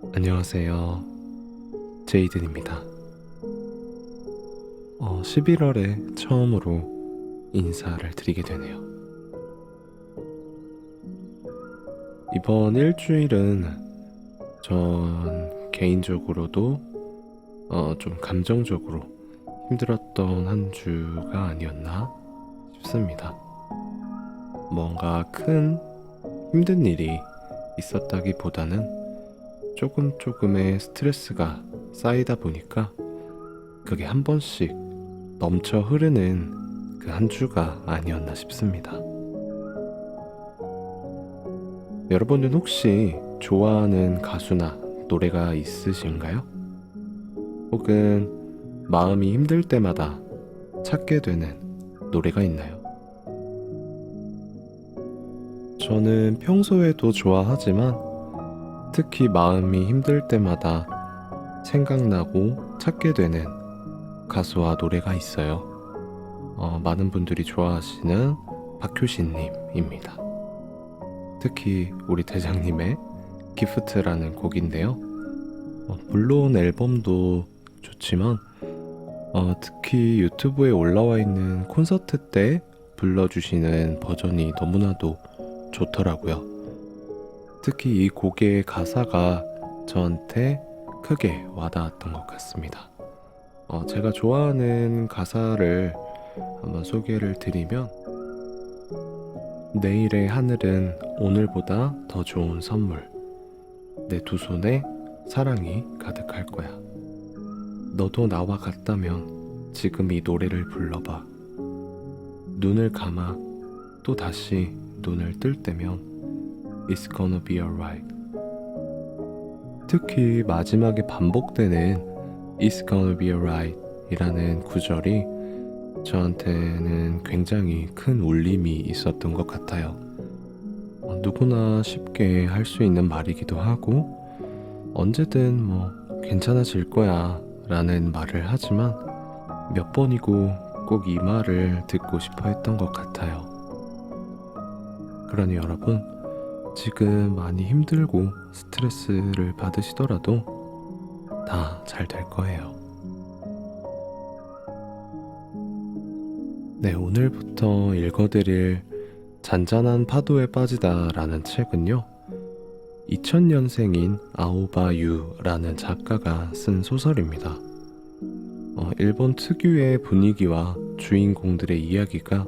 안녕하세요. 제이든입니다. 11월에 처음으로 인사를 드리게 되네요. 이번 일주일은 전 개인적으로도 좀 감정적으로 힘들었던 한 주가 아니었나 싶습니다. 뭔가 큰 힘든 일이 있었다기보다는 조금의 스트레스가 쌓이다 보니까 그게 한 번씩 넘쳐 흐르는 그 한 주가 아니었나 싶습니다. 여러분은 혹시 좋아하는 가수나 노래가 있으신가요? 혹은 마음이 힘들 때마다 찾게 되는 노래가 있나요? 저는 평소에도 좋아하지만 특히 마음이 힘들 때마다 생각나고 찾게 되는 가수와 노래가 있어요. 많은 분들이 좋아하시는 박효신님입니다. 특히 우리 대장님의 기프트라는 곡인데요. 물론 앨범도 좋지만 특히 유튜브에 올라와 있는 콘서트 때 불러주시는 버전이 너무나도 좋더라고요. 특히 이 곡의 가사가 저한테 크게 와닿았던 것 같습니다. 제가 좋아하는 가사를 한번 소개를 드리면, 내일의 하늘은 오늘보다 더 좋은 선물, 내 두 손에 사랑이 가득할 거야. 너도 나와 같다면 지금 이 노래를 불러봐. 눈을 감아 또 다시 눈을 뜰 때면 It's gonna be alright. 특히 마지막에 반복되는 It's gonna be alright 이라는 구절이 저한테는 굉장히 큰 울림이 있었던 것 같아요. 누구나 쉽게 할 수 있는 말이기도 하고, 언제든 괜찮아질 거야 라는 말을 하지만 몇 번이고 꼭 이 말을 듣고 싶어 했던 것 같아요. 그러니 여러분, 지금 많이 힘들고 스트레스를 받으시더라도 다 잘 될 거예요. 네, 오늘부터 읽어드릴 잔잔한 파도에 빠지다 라는 책은요, 2000년생인 아오바 유라는 작가가 쓴 소설입니다. 일본 특유의 분위기와 주인공들의 이야기가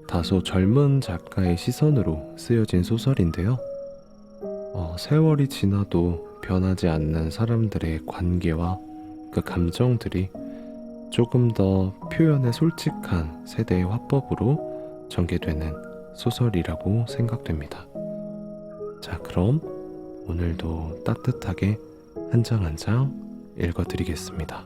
다소 젊은 작가의 시선으로 쓰여진 소설인데요. 세월이 지나도 변하지 않는 사람들의 관계와 그 감정들이 조금 더 표현에 솔직한 세대의 화법으로 전개되는 소설이라고 생각됩니다. 자, 그럼 오늘도 따뜻하게 한 장 한 장 읽어드리겠습니다.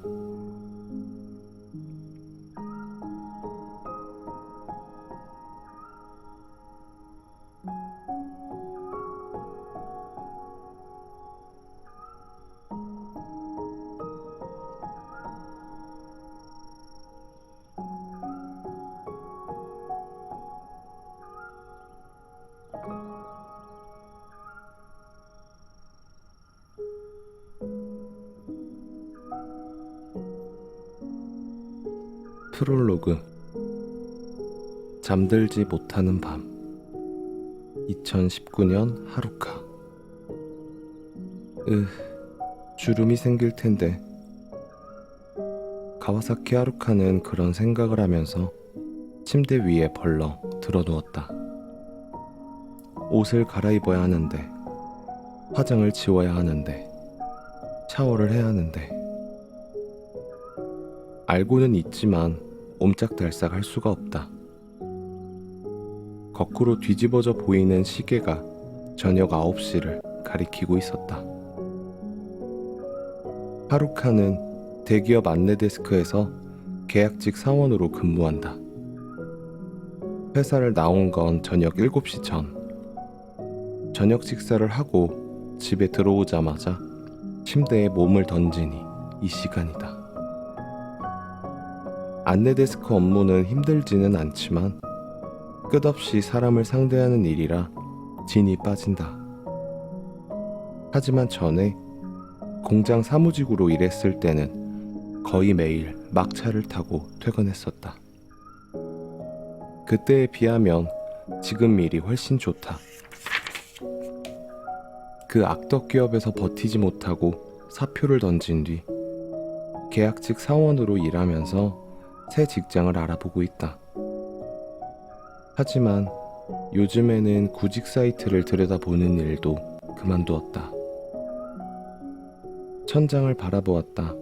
프롤로그. 잠들지 못하는 밤. 2019년 하루카. 주름이 생길 텐데. 가와사키 하루카는 그런 생각을 하면서 침대 위에 벌렁 드러누웠다. 옷을 갈아입어야 하는데, 화장을 지워야 하는데, 샤워를 해야 하는데, 알고는 있지만 옴짝달싹 할 수가 없다. 거꾸로 뒤집어져 보이는 시계가 저녁 9시를 가리키고 있었다. 하루카는 대기업 안내데스크에서 계약직 사원으로 근무한다. 회사를 나온 건 저녁 7시 전. 저녁 식사를 하고 집에 들어오자마자 침대에 몸을 던지니 이 시간이다. 안내데스크 업무는 힘들지는 않지만 끝없이 사람을 상대하는 일이라 진이 빠진다. 하지만 전에 공장 사무직으로 일했을 때는 거의 매일 막차를 타고 퇴근했었다. 그때에 비하면 지금 일이 훨씬 좋다. 그 악덕 기업에서 버티지 못하고 사표를 던진 뒤 계약직 사원으로 일하면서 새 직장을 알아보고 있다. 하지만 요즘에는 구직 사이트를 들여다보는 일도 그만두었다. 천장을 바라보았다.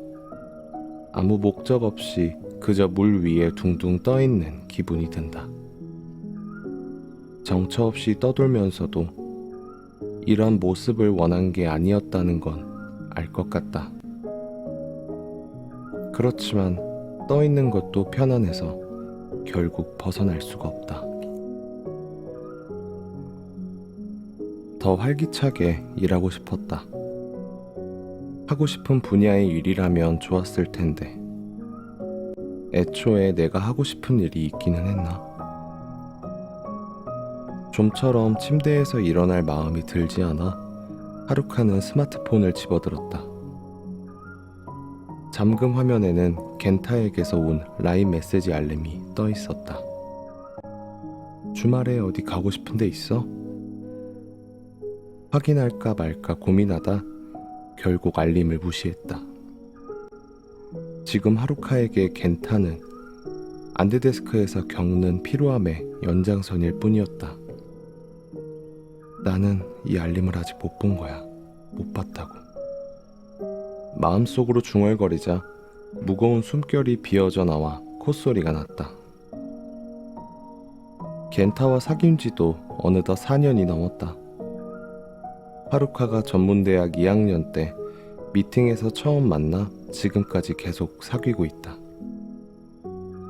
아무 목적 없이 그저 물 위에 둥둥 떠있는 기분이 든다. 정처 없이 떠돌면서도 이런 모습을 원한 게 아니었다는 건 알 것 같다. 그렇지만 떠있는 것도 편안해서 결국 벗어날 수가 없다. 더 활기차게 일하고 싶었다. 하고 싶은 분야의 일이라면 좋았을 텐데 애초에 내가 하고 싶은 일이 있기는 했나? 좀처럼 침대에서 일어날 마음이 들지 않아 하루카는 스마트폰을 집어들었다. 잠금 화면에는 겐타에게서 온 라인 메시지 알림이 떠 있었다. 주말에 어디 가고 싶은 데 있어? 확인할까 말까 고민하다 결국 알림을 무시했다. 지금 하루카에게 겐타는 안드데스크에서 겪는 피로함의 연장선일 뿐이었다. 나는 이 알림을 아직 못 본 거야. 못 봤다고. 마음속으로 중얼거리자 무거운 숨결이 비어져 나와 콧소리가 났다. 겐타와 사귄 지도 어느덧 4년이 넘었다. 하루카가 전문대학 2학년 때 미팅에서 처음 만나 지금까지 계속 사귀고 있다.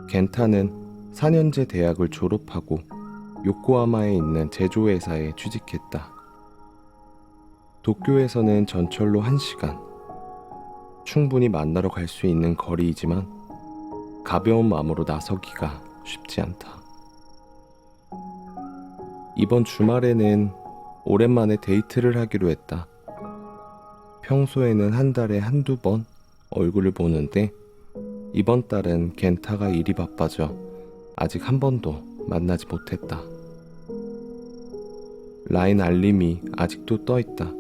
겐타는 4년제 대학을 졸업하고 요코하마에 있는 제조회사에 취직했다. 도쿄에서는 전철로 1시간, 충분히 만나러 갈 수 있는 거리이지만 가벼운 마음으로 나서기가 쉽지 않다. 이번 주말에는 오랜만에 데이트를 하기로 했다. 평소에는 한 달에 한두 번 얼굴을 보는데 이번 달은 겐타가 일이 바빠져 아직 한 번도 만나지 못했다. 라인 알림이 아직도 떠있다.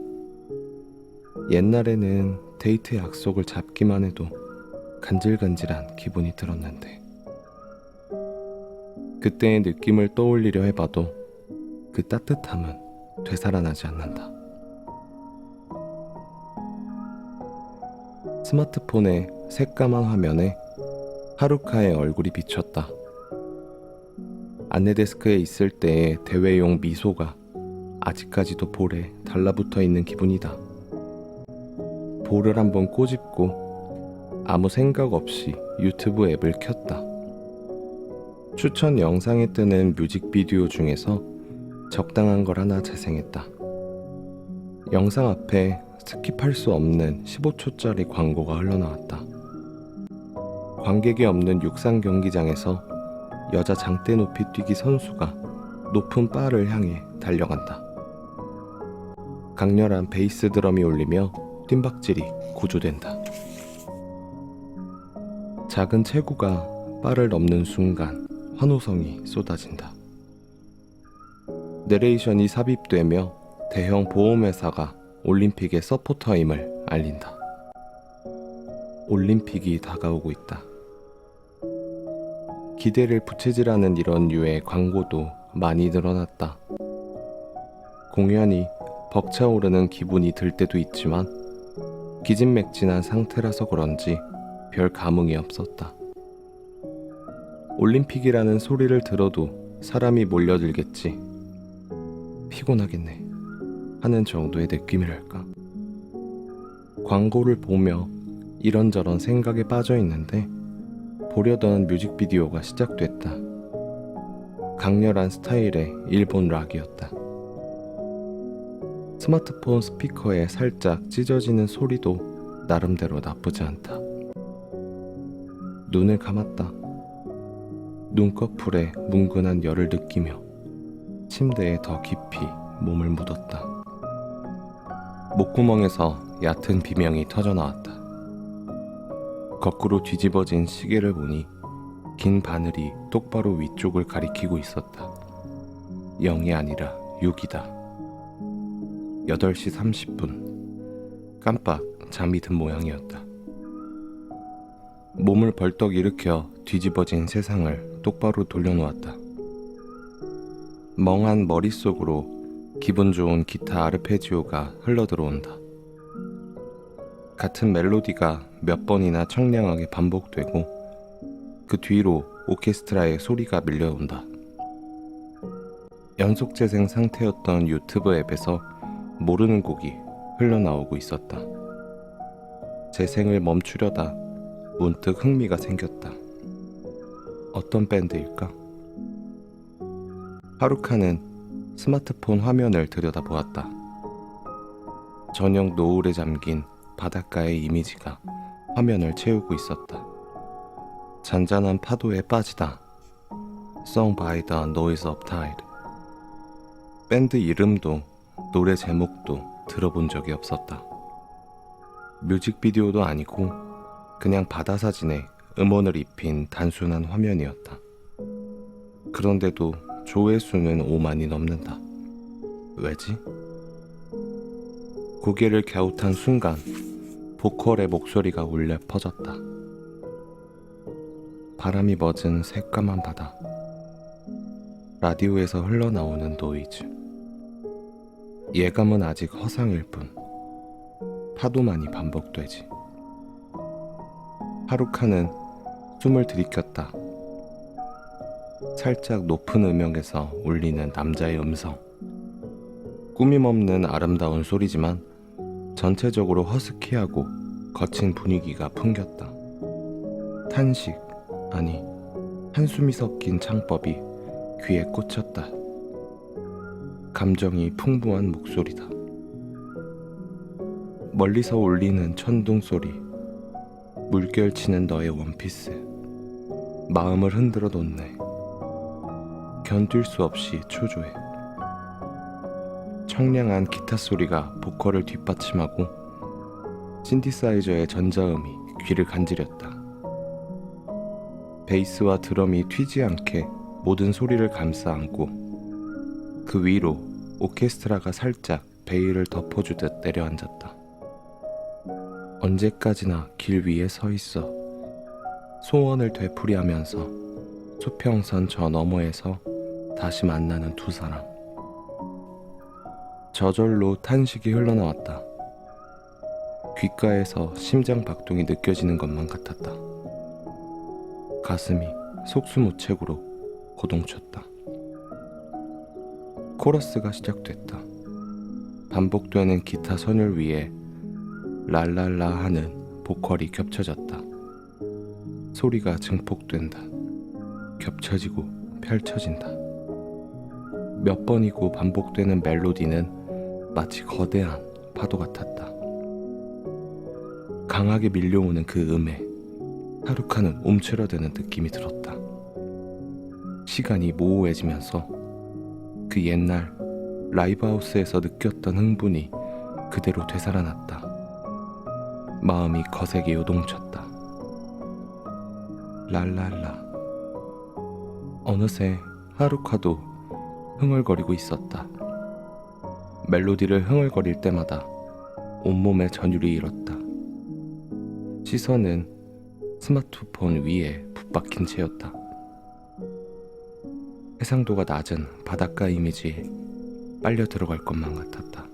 옛날에는 데이트 약속을 잡기만 해도 간질간질한 기분이 들었는데 그때의 느낌을 떠올리려 해봐도 그 따뜻함은 되살아나지 않는다. 스마트폰의 새까만 화면에 하루카의 얼굴이 비쳤다. 안내데스크에 있을 때의 대회용 미소가 아직까지도 볼에 달라붙어 있는 기분이다. 볼을 한번 꼬집고 아무 생각 없이 유튜브 앱을 켰다. 추천 영상에 뜨는 뮤직비디오 중에서 적당한 걸 하나 재생했다. 영상 앞에 스킵할 수 없는 15초짜리 광고가 흘러나왔다. 관객이 없는 육상 경기장에서 여자 장대 높이 뛰기 선수가 높은 바를 향해 달려간다. 강렬한 베이스 드럼이 울리며 뜀박질이 고조된다. 작은 체구가 바를 넘는 순간 환호성이 쏟아진다. 내레이션이 삽입되며 대형 보험회사가 올림픽의 서포터임을 알린다. 올림픽이 다가오고 있다. 기대를 부채질하는 이런 류의 광고도 많이 늘어났다. 공연이 벅차오르는 기분이 들 때도 있지만 기진맥진한 상태라서 그런지 별 감흥이 없었다. 올림픽이라는 소리를 들어도 사람이 몰려들겠지. 피곤하겠네 하는 정도의 느낌이랄까. 광고를 보며 이런저런 생각에 빠져 있는데 보려던 뮤직비디오가 시작됐다. 강렬한 스타일의 일본 락이었다. 스마트폰 스피커에 살짝 찢어지는 소리도 나름대로 나쁘지 않다. 눈을 감았다. 눈꺼풀에 뭉근한 열을 느끼며 침대에 더 깊이 몸을 묻었다. 목구멍에서 얕은 비명이 터져나왔다. 거꾸로 뒤집어진 시계를 보니 긴 바늘이 똑바로 위쪽을 가리키고 있었다. 0이 아니라 6이다. 8시 30분. 깜빡 잠이 든 모양이었다. 몸을 벌떡 일으켜 뒤집어진 세상을 똑바로 돌려놓았다. 멍한 머릿속으로 기분 좋은 기타 아르페지오가 흘러들어온다. 같은 멜로디가 몇 번이나 청량하게 반복되고 그 뒤로 오케스트라의 소리가 밀려온다. 연속 재생 상태였던 유튜브 앱에서 모르는 곡이 흘러나오고 있었다. 재생을 멈추려다 문득 흥미가 생겼다. 어떤 밴드일까? 하루카는 스마트폰 화면을 들여다보았다. 저녁 노을에 잠긴 바닷가의 이미지가 화면을 채우고 있었다. 잔잔한 파도에 빠지다. Sung by the Noise of Tide. 밴드 이름도 노래 제목도 들어본 적이 없었다. 뮤직비디오도 아니고 그냥 바다 사진에 음원을 입힌 단순한 화면이었다. 그런데도 조회수는 5만이 넘는다. 왜지? 고개를 갸웃한 순간 보컬의 목소리가 울려 퍼졌다. 바람이 멎은 새까만 바다. 라디오에서 흘러나오는 노이즈. 예감은 아직 허상일 뿐 파도만이 반복되지. 하루카는 숨을 들이켰다. 살짝 높은 음역에서 울리는 남자의 음성. 꾸밈없는 아름다운 소리지만 전체적으로 허스키하고 거친 분위기가 풍겼다. 탄식, 아니 한숨이 섞인 창법이 귀에 꽂혔다. 감정이 풍부한 목소리다. 멀리서 울리는 천둥 소리, 물결치는 너의 원피스, 마음을 흔들어 놓네. 견딜 수 없이 초조해. 청량한 기타 소리가 보컬을 뒷받침하고 신디사이저의 전자음이 귀를 간지렸다. 베이스와 드럼이 튀지 않게 모든 소리를 감싸 안고 그 위로 오케스트라가 살짝 베일을 덮어주듯 내려앉았다. 언제까지나 길 위에 서 있어 소원을 되풀이하면서 수평선 저 너머에서 다시 만나는 두 사람. 저절로 탄식이 흘러나왔다. 귓가에서 심장 박동이 느껴지는 것만 같았다. 가슴이 속수무책으로 고동쳤다. 코러스가 시작됐다. 반복되는 기타 선율 위에 랄랄라 하는 보컬이 겹쳐졌다. 소리가 증폭된다. 겹쳐지고 펼쳐진다. 몇 번이고 반복되는 멜로디는 마치 거대한 파도 같았다. 강하게 밀려오는 그 음에 하루카는 움츠러드는 느낌이 들었다. 시간이 모호해지면서 그 옛날 라이브하우스에서 느꼈던 흥분이 그대로 되살아났다. 마음이 거세게 요동쳤다. 랄랄라. 어느새 하루카도 흥얼거리고 있었다. 멜로디를 흥얼거릴 때마다 온몸에 전율이 일었다. 시선은 스마트폰 위에 붙박힌 채였다. 해상도가 낮은 바닷가 이미지에 빨려 들어갈 것만 같았다.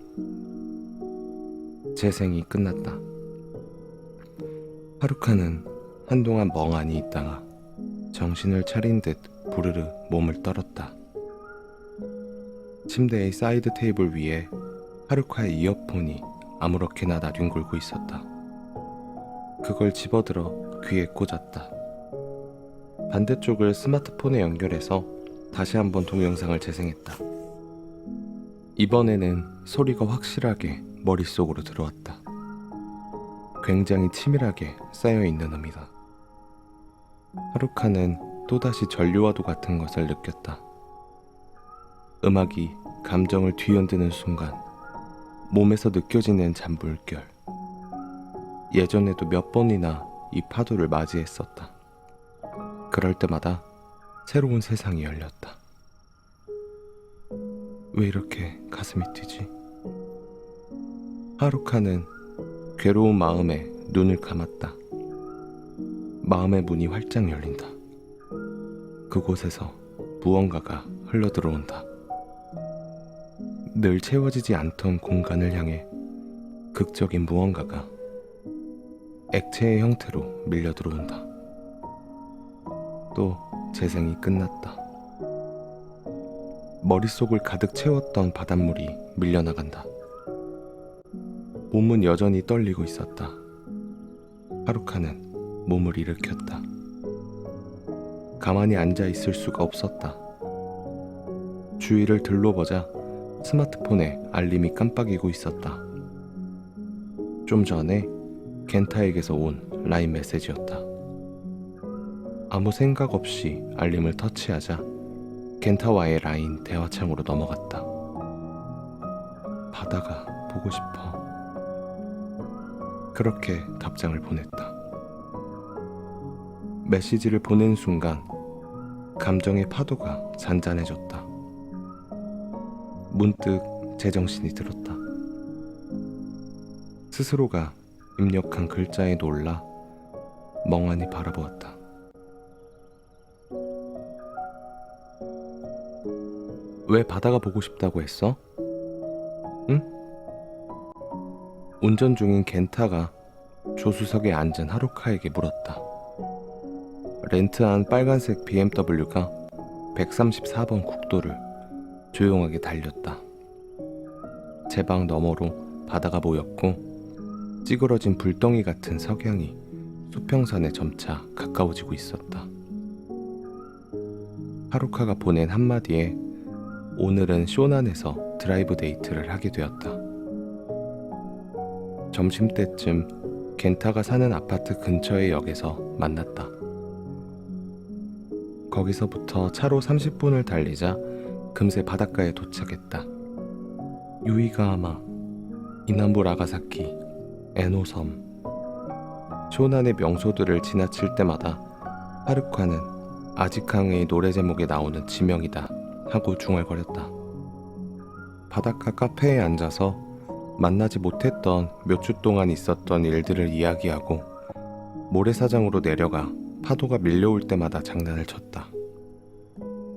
재생이 끝났다. 하루카는 한동안 멍하니 있다가 정신을 차린 듯 부르르 몸을 떨었다. 침대의 사이드 테이블 위에 하루카의 이어폰이 아무렇게나 나뒹굴고 있었다. 그걸 집어들어 귀에 꽂았다. 반대쪽을 스마트폰에 연결해서 다시 한번 동영상을 재생했다. 이번에는 소리가 확실하게 머릿속으로 들어왔다. 굉장히 치밀하게 쌓여있는 음이다. 하루카는 또다시 전류와도 같은 것을 느꼈다. 음악이 감정을 뒤흔드는 순간 몸에서 느껴지는 잔물결. 예전에도 몇 번이나 이 파도를 맞이했었다. 그럴 때마다 새로운 세상이 열렸다. 왜 이렇게 가슴이 뛰지? 하루카는 괴로운 마음에 눈을 감았다. 마음의 문이 활짝 열린다. 그곳에서 무언가가 흘러들어온다. 늘 채워지지 않던 공간을 향해 극적인 무언가가 액체의 형태로 밀려 들어온다. 또 재생이 끝났다. 머릿속을 가득 채웠던 바닷물이 밀려나간다. 몸은 여전히 떨리고 있었다. 하루카는 몸을 일으켰다. 가만히 앉아 있을 수가 없었다. 주위를 둘러보자 스마트폰에 알림이 깜빡이고 있었다. 좀 전에 켄타에게서 온 라인 메시지였다. 아무 생각 없이 알림을 터치하자 켄타와의 라인 대화창으로 넘어갔다. 바다가 보고 싶어. 그렇게 답장을 보냈다. 메시지를 보낸 순간 감정의 파도가 잔잔해졌다. 문득 제정신이 들었다. 스스로가 입력한 글자에 놀라 멍하니 바라보았다. 왜 바다가 보고 싶다고 했어? 응? 운전 중인 켄타가 조수석에 앉은 하루카에게 물었다. 렌트한 빨간색 BMW가 134번 국도를 조용하게 달렸다. 제 방 너머로 바다가 보였고 찌그러진 불덩이 같은 석양이 수평선에 점차 가까워지고 있었다. 하루카가 보낸 한마디에 오늘은 쇼난에서 드라이브 데이트를 하게 되었다. 점심때쯤 켄타가 사는 아파트 근처의 역에서 만났다. 거기서부터 차로 30분을 달리자 금세 바닷가에 도착했다. 유이가하마, 이나무 라가사키, 에노섬. 쇼난의 명소들을 지나칠 때마다 하루카는 아지캉의 노래 제목에 나오는 지명이다 하고 중얼거렸다. 바닷가 카페에 앉아서 만나지 못했던 몇 주 동안 있었던 일들을 이야기하고 모래사장으로 내려가 파도가 밀려올 때마다 장난을 쳤다.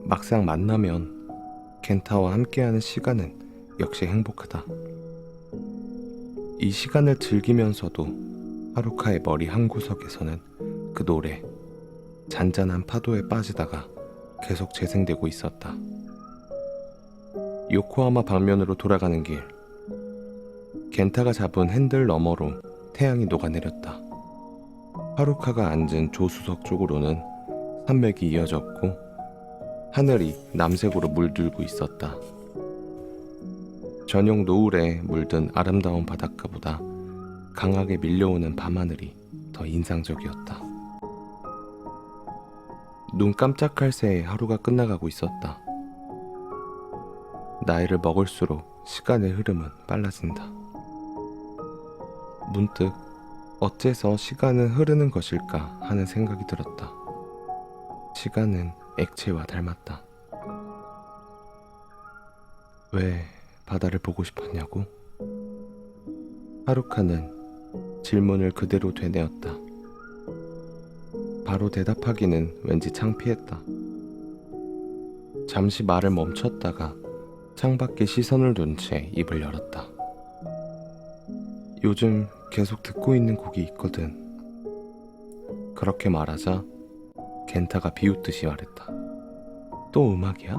막상 만나면 켄타와 함께하는 시간은 역시 행복하다. 이 시간을 즐기면서도 하루카의 머리 한구석에서는 그 노래, 잔잔한 파도에 빠지다가 계속 재생되고 있었다. 요코하마 방면으로 돌아가는 길, 켄타가 잡은 핸들 너머로 태양이 녹아내렸다. 하루카가 앉은 조수석 쪽으로는 산맥이 이어졌고 하늘이 남색으로 물들고 있었다. 저녁 노을에 물든 아름다운 바닷가보다 강하게 밀려오는 밤하늘이 더 인상적이었다. 눈 깜짝할 새에 하루가 끝나가고 있었다. 나이를 먹을수록 시간의 흐름은 빨라진다. 문득 어째서 시간은 흐르는 것일까 하는 생각이 들었다. 시간은 액체와 닮았다. 왜 바다를 보고 싶었냐고? 하루카는 질문을 그대로 되뇌었다. 바로 대답하기는 왠지 창피했다. 잠시 말을 멈췄다가 창밖에 시선을 둔 채 입을 열었다. 요즘 계속 듣고 있는 곡이 있거든. 그렇게 말하자 켄타가 비웃듯이 말했다. 또 음악이야?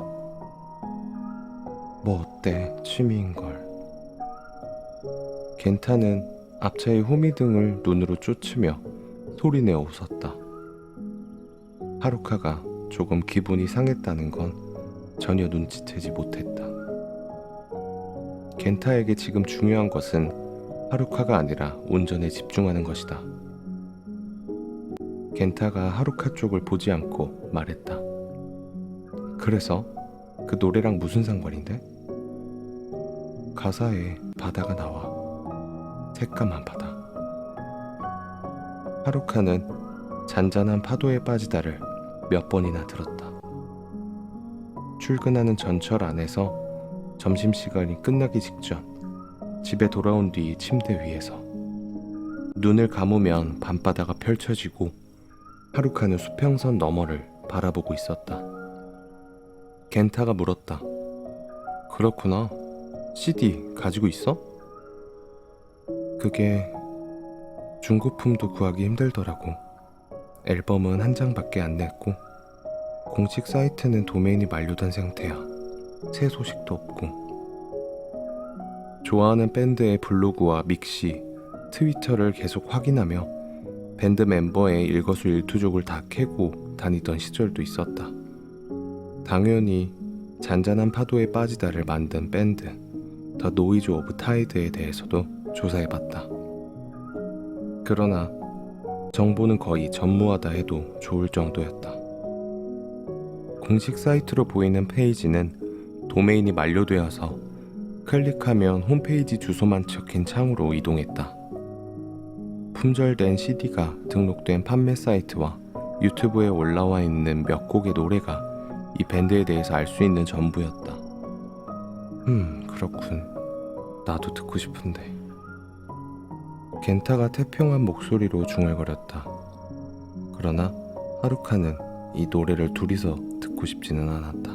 뭐 어때, 취미인걸. 켄타는 앞차의 호미등을 눈으로 쫓으며 소리내어 웃었다. 하루카가 조금 기분이 상했다는 건 전혀 눈치채지 못했다. 켄타에게 지금 중요한 것은 하루카가 아니라 운전에 집중하는 것이다. 켄타가 하루카 쪽을 보지 않고 말했다. 그래서 그 노래랑 무슨 상관인데? 가사에 바다가 나와. 새까만 바다. 하루카는 잔잔한 파도에 빠지다를 몇 번이나 들었다. 출근하는 전철 안에서, 점심시간이 끝나기 직전, 집에 돌아온 뒤 침대 위에서. 눈을 감으면 밤바다가 펼쳐지고 하루카는 수평선 너머를 바라보고 있었다. 겐타가 물었다. 그렇구나. CD 가지고 있어? 그게 중고품도 구하기 힘들더라고. 앨범은 한 장밖에 안 냈고 공식 사이트는 도메인이 만료된 상태야. 새 소식도 없고. 좋아하는 밴드의 블로그와 믹시, 트위터를 계속 확인하며 밴드 멤버의 일거수일투족을 다 캐고 다니던 시절도 있었다. 당연히 잔잔한 파도에 빠지다를 만든 밴드 더 노이즈 오브 타이드에 대해서도 조사해봤다. 그러나 정보는 거의 전무하다 해도 좋을 정도였다. 공식 사이트로 보이는 페이지는 도메인이 만료되어서 클릭하면 홈페이지 주소만 적힌 창으로 이동했다. 품절된 CD가 등록된 판매 사이트와 유튜브에 올라와 있는 몇 곡의 노래가 이 밴드에 대해서 알 수 있는 전부였다. 그렇군. 나도 듣고 싶은데. 겐타가 태평한 목소리로 중얼거렸다. 그러나 하루카는 이 노래를 둘이서 듣고 싶지는 않았다.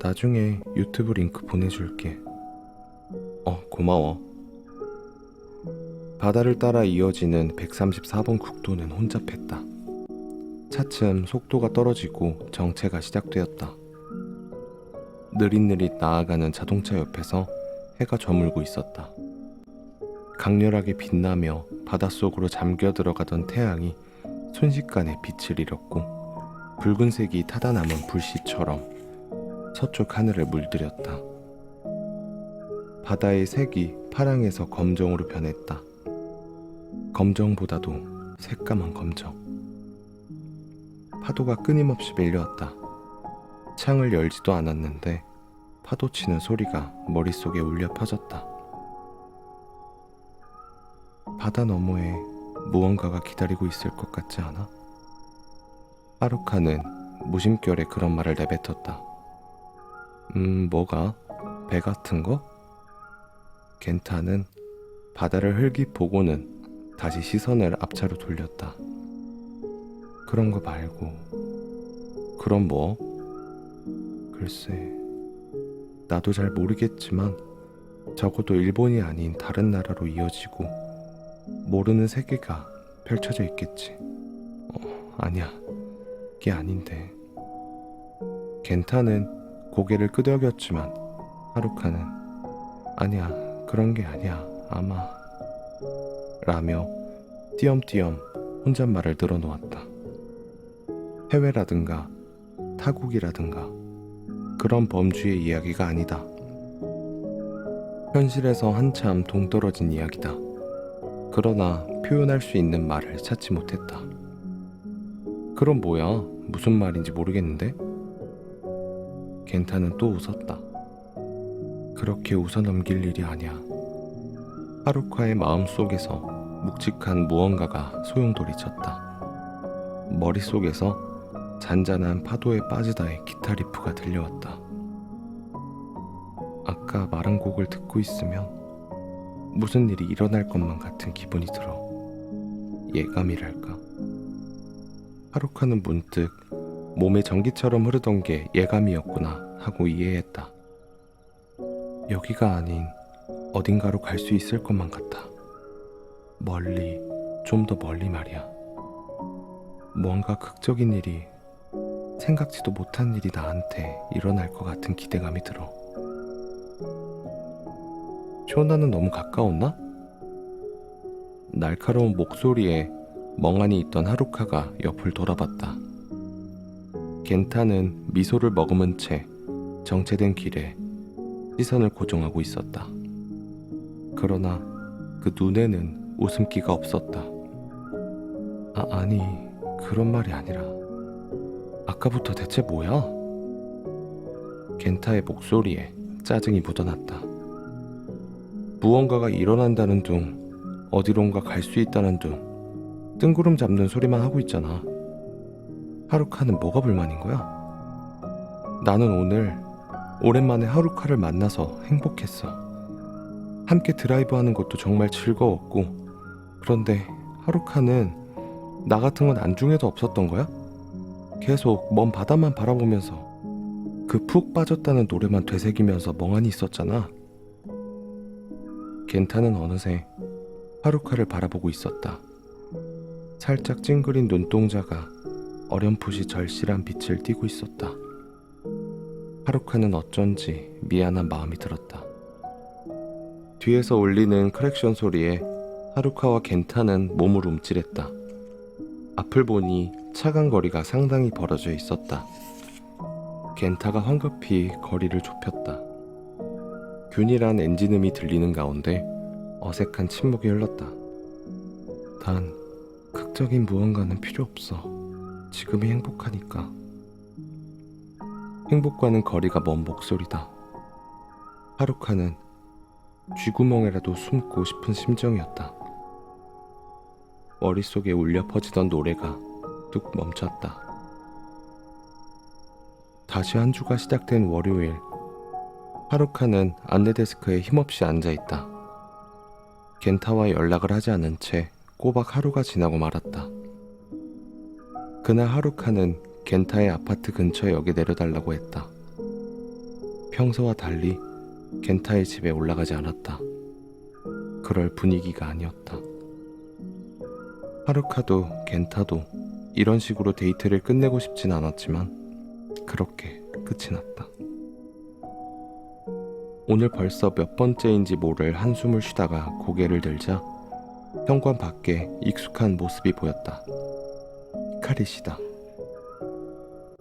나중에 유튜브 링크 보내줄게. 고마워. 바다를 따라 이어지는 134번 국도는 혼잡했다. 차츰 속도가 떨어지고 정체가 시작되었다. 느릿느릿 나아가는 자동차 옆에서 해가 저물고 있었다. 강렬하게 빛나며 바닷속으로 잠겨 들어가던 태양이 순식간에 빛을 잃었고 붉은색이 타다 남은 불씨처럼 서쪽 하늘을 물들였다. 바다의 색이 파랑에서 검정으로 변했다. 검정보다도 새까만 검정. 파도가 끊임없이 밀려왔다. 창을 열지도 않았는데 파도 치는 소리가 머릿속에 울려 퍼졌다. 바다 너머에 무언가가 기다리고 있을 것 같지 않아? 하루카는 무심결에 그런 말을 내뱉었다. 뭐가? 배 같은 거? 겐타는 바다를 흘기 보고는 다시 시선을 앞차로 돌렸다. 그런 거 말고. 그럼 뭐? 글쎄, 나도 잘 모르겠지만 적어도 일본이 아닌 다른 나라로 이어지고 모르는 세계가 펼쳐져 있겠지. 아니야, 그게 아닌데. 겐타는 고개를 끄덕였지만 하루카는 아니야, 그런 게 아니야, 아마 라며 띄엄띄엄 혼잣말을 늘어놓았다. 해외라든가 타국이라든가 그런 범주의 이야기가 아니다. 현실에서 한참 동떨어진 이야기다. 그러나 표현할 수 있는 말을 찾지 못했다. 그럼 뭐야? 무슨 말인지 모르겠는데? 겐타는 또 웃었다. 그렇게 웃어넘길 일이 아니야. 하루카의 마음속에서 묵직한 무언가가 소용돌이쳤다. 머릿속에서 잔잔한 파도에 빠지다의 기타 리프가 들려왔다. 아까 말한 곡을 듣고 있으면 무슨 일이 일어날 것만 같은 기분이 들어. 예감이랄까. 하루카는 문득 몸에 전기처럼 흐르던 게 예감이었구나 하고 이해했다. 여기가 아닌 어딘가로 갈 수 있을 것만 같아. 멀리, 좀 더 멀리 말이야. 뭔가 극적인 일이, 생각지도 못한 일이 나한테 일어날 것 같은 기대감이 들어. 쇼나는 너무 가까웠나? 날카로운 목소리에 멍하니 있던 하루카가 옆을 돌아봤다. 겐타는 미소를 머금은 채 정체된 길에 시선을 고정하고 있었다. 그러나 그 눈에는 웃음기가 없었다. 아니, 그런 말이 아니라 아까부터 대체 뭐야? 겐타의 목소리에 짜증이 묻어났다. 무언가가 일어난다는 둥, 어디론가 갈 수 있다는 둥, 뜬구름 잡는 소리만 하고 있잖아. 하루카는 뭐가 불만인 거야? 나는 오늘 오랜만에 하루카를 만나서 행복했어. 함께 드라이브하는 것도 정말 즐거웠고, 그런데 하루카는 나 같은 건 안중에도 없었던 거야? 계속 먼 바다만 바라보면서 그 푹 빠졌다는 노래만 되새기면서 멍하니 있었잖아. 겐타는 어느새 하루카를 바라보고 있었다. 살짝 찡그린 눈동자가 어렴풋이 절실한 빛을 띠고 있었다. 하루카는 어쩐지 미안한 마음이 들었다. 뒤에서 울리는 크랙션 소리에 하루카와 겐타는 몸을 움찔했다. 앞을 보니 차간 거리가 상당히 벌어져 있었다. 겐타가 황급히 거리를 좁혔다. 균일한 엔진음이 들리는 가운데 어색한 침묵이 흘렀다. 단, 극적인 무언가는 필요 없어. 지금이 행복하니까. 행복과는 거리가 먼 목소리다. 하루카는 쥐구멍에라도 숨고 싶은 심정이었다. 머릿속에 울려 퍼지던 노래가 뚝 멈췄다. 다시 한 주가 시작된 월요일, 하루카는 안내데스크에 힘없이 앉아있다. 겐타와 연락을 하지 않은 채 꼬박 하루가 지나고 말았다. 그날 하루카는 겐타의 아파트 근처 역에 내려달라고 했다. 평소와 달리 겐타의 집에 올라가지 않았다. 그럴 분위기가 아니었다. 하루카도 겐타도 이런 식으로 데이트를 끝내고 싶진 않았지만 그렇게 끝이 났다. 오늘 벌써 몇 번째인지 모를 한숨을 쉬다가 고개를 들자 현관 밖에 익숙한 모습이 보였다. 히카리 씨다.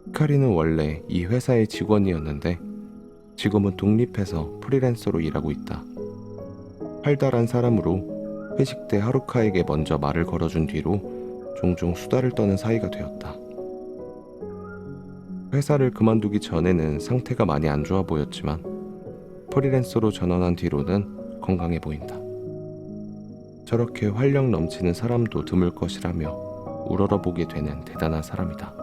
히카리는 원래 이 회사의 직원이었는데 지금은 독립해서 프리랜서로 일하고 있다. 활달한 사람으로 회식 때 하루카에게 먼저 말을 걸어준 뒤로 종종 수다를 떠는 사이가 되었다. 회사를 그만두기 전에는 상태가 많이 안 좋아 보였지만 프리랜서로 전환한 뒤로는 건강해 보인다. 저렇게 활력 넘치는 사람도 드물 것이라며 우러러보게 되는 대단한 사람이다.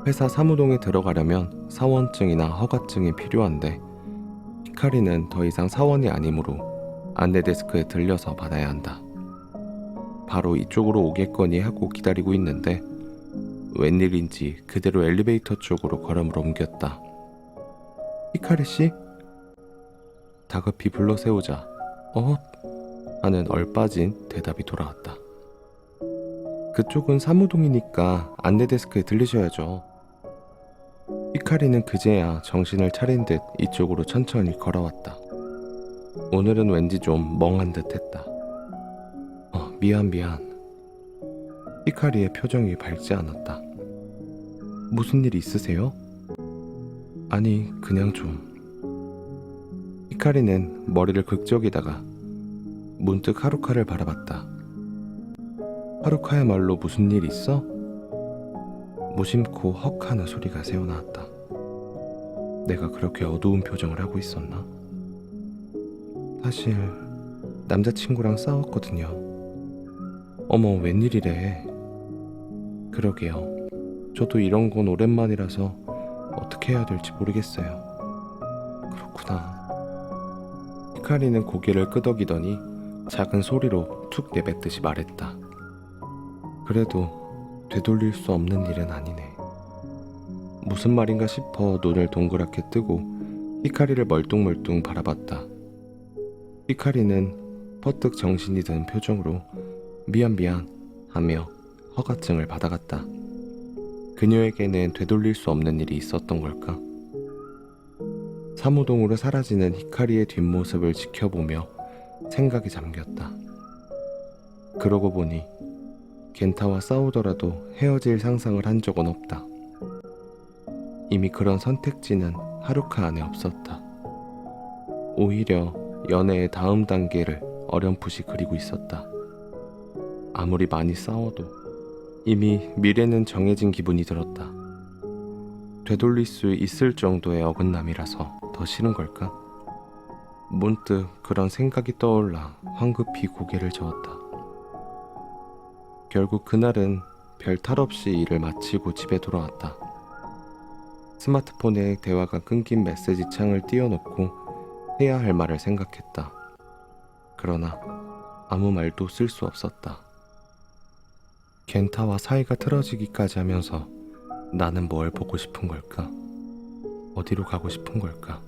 회사 사무동에 들어가려면 사원증이나 허가증이 필요한데 히카리는 더 이상 사원이 아니므로 안내데스크에 들려서 받아야 한다. 바로 이쪽으로 오겠거니 하고 기다리고 있는데 웬일인지 그대로 엘리베이터 쪽으로 걸음을 옮겼다. 히카리 씨? 다급히 불러세우자 하는 얼빠진 대답이 돌아왔다. 그쪽은 사무동이니까 안내데스크에 들리셔야죠. 히카리는 그제야 정신을 차린 듯 이쪽으로 천천히 걸어왔다. 오늘은 왠지 좀 멍한 듯 했다. 미안. 히카리의 표정이 밝지 않았다. 무슨 일 있으세요? 아니, 그냥 좀. 히카리는 머리를 극적이다가 문득 하루카를 바라봤다. 하루카야말로 무슨 일 있어? 무심코 헉 하는 소리가 새어나왔다. 내가 그렇게 어두운 표정을 하고 있었나? 사실 남자친구랑 싸웠거든요. 어머, 웬일이래. 그러게요. 저도 이런 건 오랜만이라서 어떻게 해야 될지 모르겠어요. 그렇구나. 히카리는 고개를 끄덕이더니 작은 소리로 툭 내뱉듯이 말했다. 그래도 되돌릴 수 없는 일은 아니네. 무슨 말인가 싶어 눈을 동그랗게 뜨고 히카리를 멀뚱멀뚱 바라봤다. 히카리는 퍼뜩 정신이 든 표정으로 미안 하며 허가증을 받아갔다. 그녀에게는 되돌릴 수 없는 일이 있었던 걸까? 사무동으로 사라지는 히카리의 뒷모습을 지켜보며 생각이 잠겼다. 그러고 보니 겐타와 싸우더라도 헤어질 상상을 한 적은 없다. 이미 그런 선택지는 하루카 안에 없었다. 오히려 연애의 다음 단계를 어렴풋이 그리고 있었다. 아무리 많이 싸워도 이미 미래는 정해진 기분이 들었다. 되돌릴 수 있을 정도의 어긋남이라서 더 싫은 걸까? 문득 그런 생각이 떠올라 황급히 고개를 저었다. 결국 그날은 별 탈 없이 일을 마치고 집에 돌아왔다. 스마트폰에 대화가 끊긴 메시지 창을 띄워놓고 해야 할 말을 생각했다. 그러나 아무 말도 쓸 수 없었다. 겐타와 사이가 틀어지기까지 하면서 나는 뭘 보고 싶은 걸까? 어디로 가고 싶은 걸까?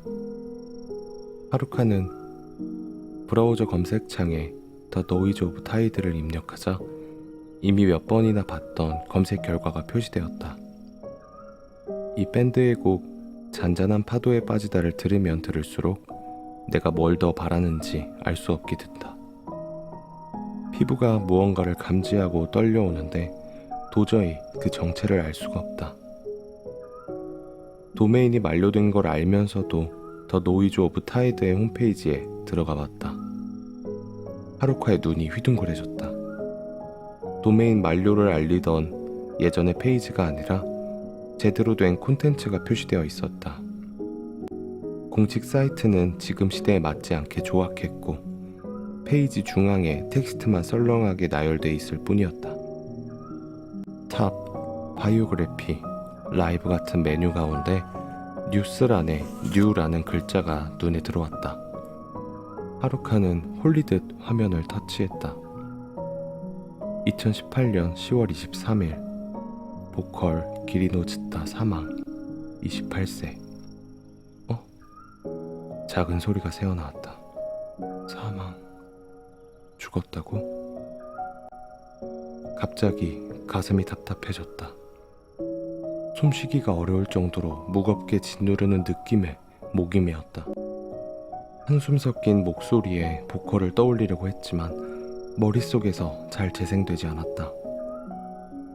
하루카는 브라우저 검색창에 The Noise of Tide를 입력하자 이미 몇 번이나 봤던 검색 결과가 표시되었다. 이 밴드의 곡 잔잔한 파도에 빠지다를 들으면 들을수록 내가 뭘 더 바라는지 알 수 없게 된다. 피부가 무언가를 감지하고 떨려오는데 도저히 그 정체를 알 수가 없다. 도메인이 만료된 걸 알면서도 더 노이즈 오브 타이드의 홈페이지에 들어가 봤다. 하루카의 눈이 휘둥그레졌다. 도메인 만료를 알리던 예전의 페이지가 아니라 제대로 된 콘텐츠가 표시되어 있었다. 공식 사이트는 지금 시대에 맞지 않게 조악했고 페이지 중앙에 텍스트만 썰렁하게 나열돼 있을 뿐이었다. 탑, 바이오그래피, 라이브 같은 메뉴 가운데 뉴스란에 뉴라는 글자가 눈에 들어왔다. 하루카는 홀리듯 화면을 터치했다. 2018년 10월 23일 보컬 기리노 즈타 사망 28세. 작은 소리가 새어나왔다. 사망. 죽었다고? 갑자기 가슴이 답답해졌다. 숨쉬기가 어려울 정도로 무겁게 짓누르는 느낌에 목이 메었다. 한숨 섞인 목소리에 보컬을 떠올리려고 했지만 머릿속에서 잘 재생되지 않았다.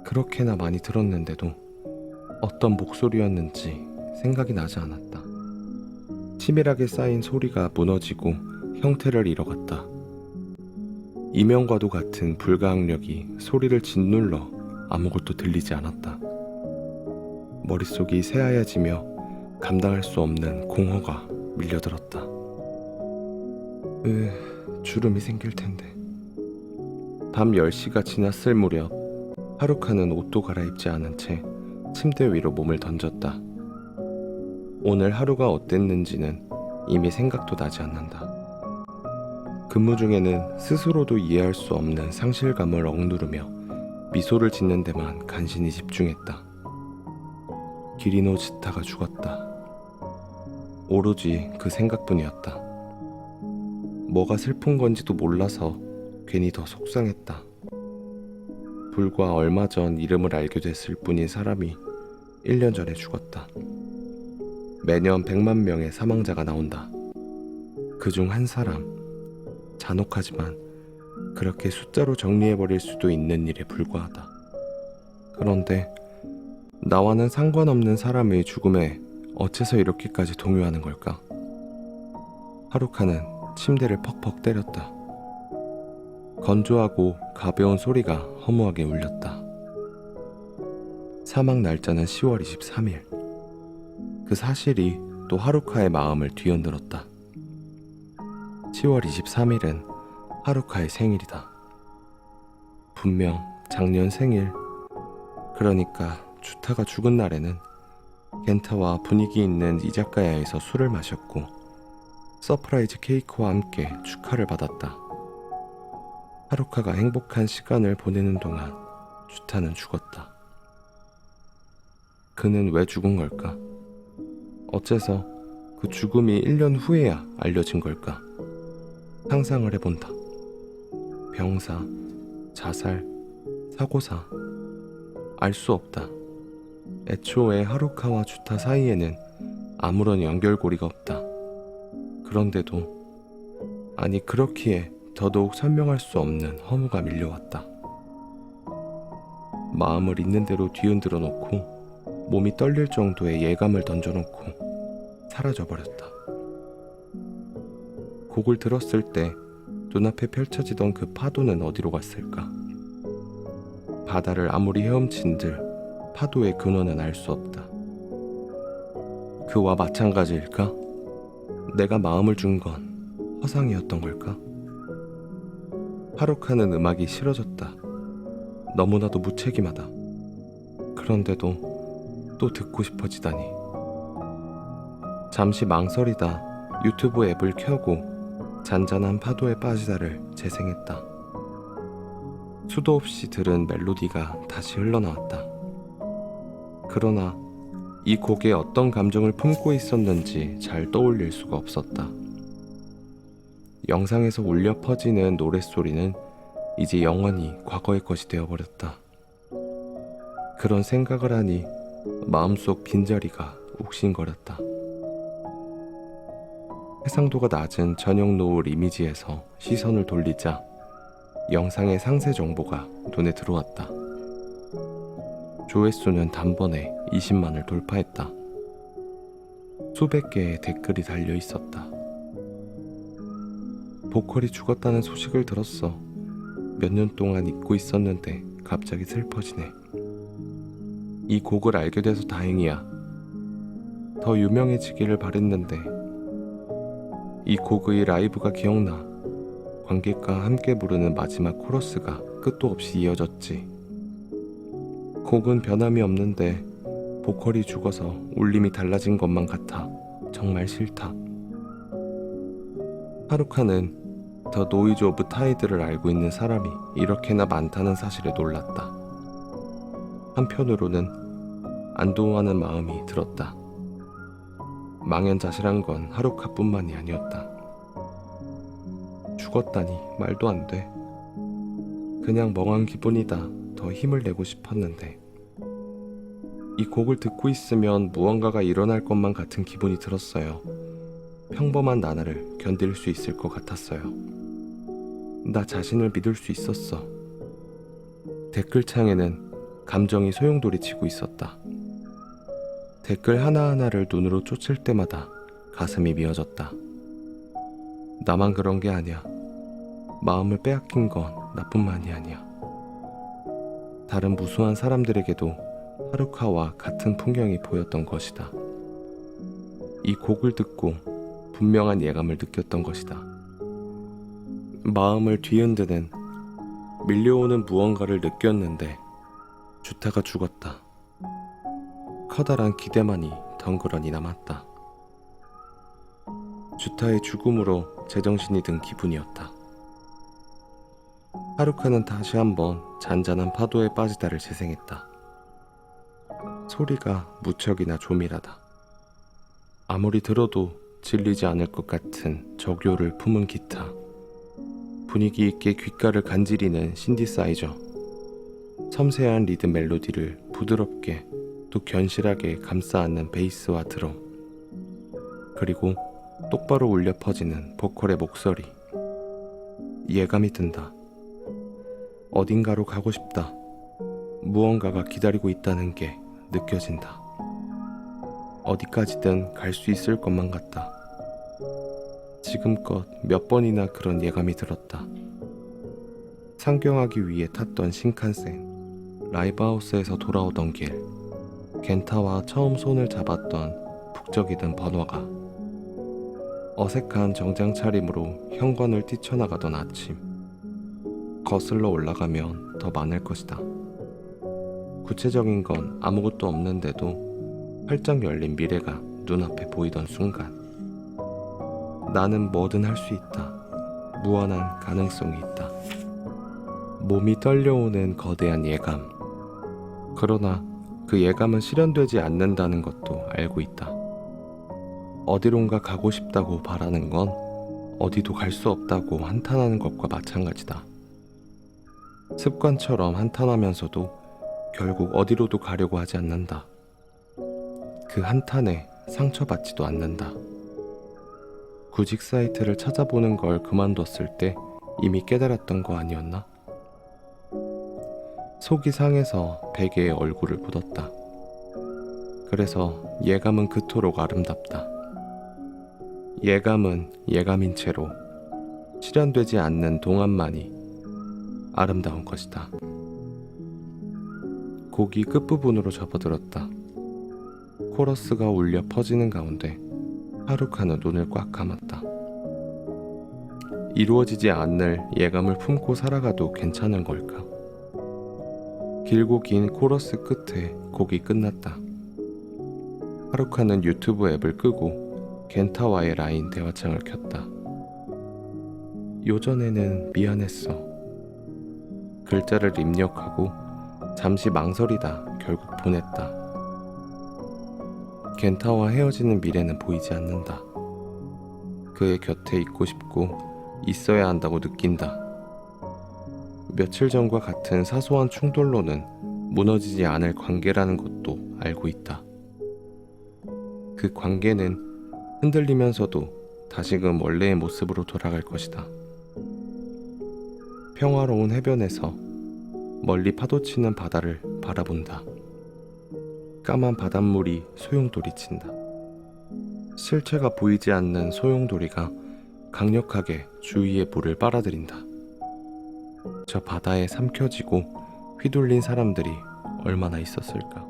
그렇게나 많이 들었는데도 어떤 목소리였는지 생각이 나지 않았다. 치밀하게 쌓인 소리가 무너지고 형태를 잃어갔다. 이명과도 같은 불가항력이 소리를 짓눌러 아무것도 들리지 않았다. 머릿속이 새하얘지며 감당할 수 없는 공허가 밀려들었다. 주름이 생길 텐데. 밤 10시가 지났을 무렵 하루카는 옷도 갈아입지 않은 채 침대 위로 몸을 던졌다. 오늘 하루가 어땠는지는 이미 생각도 나지 않는다. 근무 중에는 스스로도 이해할 수 없는 상실감을 억누르며 미소를 짓는 데만 간신히 집중했다. 기리노 지타가 죽었다. 오로지 그 생각뿐이었다. 뭐가 슬픈 건지도 몰라서 괜히 더 속상했다. 불과 얼마 전 이름을 알게 됐을 뿐인 사람이 1년 전에 죽었다. 매년 100만 명의 사망자가 나온다. 그중 한 사람, 잔혹하지만 그렇게 숫자로 정리해버릴 수도 있는 일에 불과하다. 그런데 나와는 상관없는 사람의 죽음에 어째서 이렇게까지 동요하는 걸까? 하루카는 침대를 퍽퍽 때렸다. 건조하고 가벼운 소리가 허무하게 울렸다. 사망 날짜는 10월 23일. 그 사실이 또 하루카의 마음을 뒤흔들었다. 10월 23일은 하루카의 생일이다. 분명 작년 생일, 그러니까 주타가 죽은 날에는 겐타와 분위기 있는 이자카야에서 술을 마셨고 서프라이즈 케이크와 함께 축하를 받았다. 하루카가 행복한 시간을 보내는 동안 주타는 죽었다. 그는 왜 죽은 걸까? 어째서 그 죽음이 1년 후에야 알려진 걸까? 상상을 해본다. 병사, 자살, 사고사, 알 수 없다. 애초에 하루카와 주타 사이에는 아무런 연결고리가 없다. 그런데도, 아니 그렇기에 더더욱 설명할 수 없는 허무가 밀려왔다. 마음을 있는 대로 뒤흔들어 놓고 몸이 떨릴 정도의 예감을 던져놓고 사라져버렸다. 곡을 들었을 때 눈앞에 펼쳐지던 그 파도는 어디로 갔을까? 바다를 아무리 헤엄친들 파도의 근원은 알 수 없다. 그와 마찬가지일까? 내가 마음을 준 건 허상이었던 걸까? 하루카는 음악이 싫어졌다. 너무나도 무책임하다. 그런데도 또 듣고 싶어지다니. 잠시 망설이다 유튜브 앱을 켜고 잔잔한 파도에 빠지다를 재생했다. 수도 없이 들은 멜로디가 다시 흘러나왔다. 그러나 이 곡에 어떤 감정을 품고 있었는지 잘 떠올릴 수가 없었다. 영상에서 울려 퍼지는 노랫소리는 이제 영원히 과거의 것이 되어버렸다. 그런 생각을 하니 마음속 빈자리가 욱신거렸다. 해상도가 낮은 저녁 노을 이미지에서 시선을 돌리자 영상의 상세 정보가 눈에 들어왔다. 조회수는 단번에 20만을 돌파했다. 수백 개의 댓글이 달려 있었다. 보컬이 죽었다는 소식을 들었어. 몇 년 동안 잊고 있었는데 갑자기 슬퍼지네. 이 곡을 알게 돼서 다행이야. 더 유명해지기를 바랬는데. 이 곡의 라이브가 기억나. 관객과 함께 부르는 마지막 코러스가 끝도 없이 이어졌지. 곡은 변함이 없는데 보컬이 죽어서 울림이 달라진 것만 같아 정말 싫다. 하루카는 더 노이즈 오브 타이드를 알고 있는 사람이 이렇게나 많다는 사실에 놀랐다. 한편으로는 안도하는 마음이 들었다. 망연자실한 건 하루카뿐만이 아니었다. 죽었다니 말도 안 돼. 그냥 멍한 기분이다. 더 힘을 내고 싶었는데. 이 곡을 듣고 있으면 무언가가 일어날 것만 같은 기분이 들었어요. 평범한 나날을 견딜 수 있을 것 같았어요. 나 자신을 믿을 수 있었어. 댓글창에는 감정이 소용돌이치고 있었다. 댓글 하나하나를 눈으로 쫓을 때마다 가슴이 미어졌다. 나만 그런 게 아니야. 마음을 빼앗긴 건 나뿐만이 아니야. 다른 무수한 사람들에게도 하루카와 같은 풍경이 보였던 것이다. 이 곡을 듣고 분명한 예감을 느꼈던 것이다. 마음을 뒤흔드는 밀려오는 무언가를 느꼈는데 주타가 죽었다. 커다란 기대만이 덩그러니 남았다. 주타의 죽음으로 제정신이 든 기분이었다. 하루카는 다시 한번 잔잔한 파도에 빠지다를 재생했다. 소리가 무척이나 조밀하다. 아무리 들어도 질리지 않을 것 같은 저교를 품은 기타, 분위기 있게 귓가를 간지리는 신디사이저, 섬세한 리듬 멜로디를 부드럽게 또 견실하게 감싸 안는 베이스와 드럼, 그리고 똑바로 울려 퍼지는 보컬의 목소리. 예감이 든다. 어딘가로 가고 싶다. 무언가가 기다리고 있다는 게 느껴진다. 어디까지든 갈 수 있을 것만 같다. 지금껏 몇 번이나 그런 예감이 들었다. 상경하기 위해 탔던 신칸센, 라이브하우스에서 돌아오던 길, 겐타와 처음 손을 잡았던 북적이던 번화가, 어색한 정장 차림으로 현관을 뛰쳐나가던 아침. 거슬러 올라가면 더 많을 것이다. 구체적인 건 아무것도 없는데도 활짝 열린 미래가 눈앞에 보이던 순간, 나는 뭐든 할 수 있다. 무한한 가능성이 있다. 몸이 떨려오는 거대한 예감. 그러나 그 예감은 실현되지 않는다는 것도 알고 있다. 어디론가 가고 싶다고 바라는 건 어디도 갈 수 없다고 한탄하는 것과 마찬가지다. 습관처럼 한탄하면서도 결국 어디로도 가려고 하지 않는다. 그 한탄에 상처받지도 않는다. 구직 사이트를 찾아보는 걸 그만뒀을 때 이미 깨달았던 거 아니었나? 속이 상해서 베개에 얼굴을 묻었다. 그래서 예감은 그토록 아름답다. 예감은 예감인 채로 실현되지 않는 동안만이 아름다운 것이다. 곡이 끝부분으로 접어들었다. 코러스가 울려 퍼지는 가운데 하루카는 눈을 꽉 감았다. 이루어지지 않을 예감을 품고 살아가도 괜찮은 걸까? 길고 긴 코러스 끝에 곡이 끝났다. 하루카는 유튜브 앱을 끄고 겐타와의 라인 대화창을 켰다. 요전에는 미안했어. 글자를 입력하고 잠시 망설이다 결국 보냈다. 겐타와 헤어지는 미래는 보이지 않는다. 그의 곁에 있고 싶고 있어야 한다고 느낀다. 며칠 전과 같은 사소한 충돌로는 무너지지 않을 관계라는 것도 알고 있다. 그 관계는 흔들리면서도 다시금 원래의 모습으로 돌아갈 것이다. 평화로운 해변에서 멀리 파도치는 바다를 바라본다. 까만 바닷물이 소용돌이 친다. 실체가 보이지 않는 소용돌이가 강력하게 주위의 물을 빨아들인다. 저 바다에 삼켜지고 휘둘린 사람들이 얼마나 있었을까.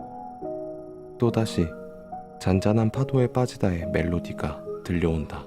또다시 잔잔한 파도에 빠지다의 멜로디가 들려온다.